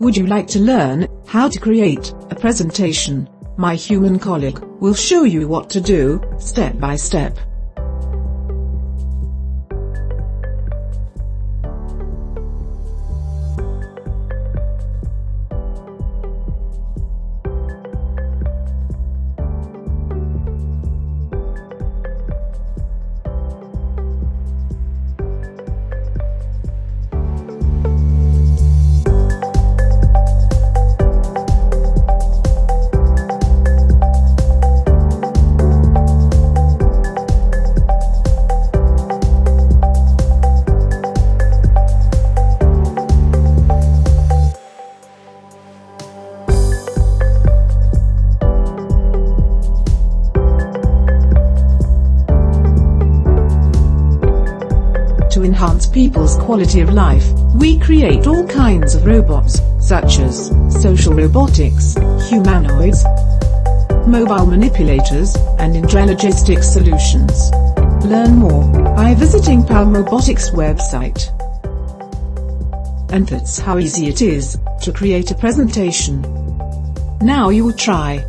Would you like to learn how to create a presentation? My human colleague will show you what to do, step by step. To enhance people's quality of life, we create all kinds of robots, such as social robotics, humanoids, mobile manipulators, and intralogistic solutions. Learn more by visiting PAL Robotics website. And that's how easy it is to create a presentation. Now you will try.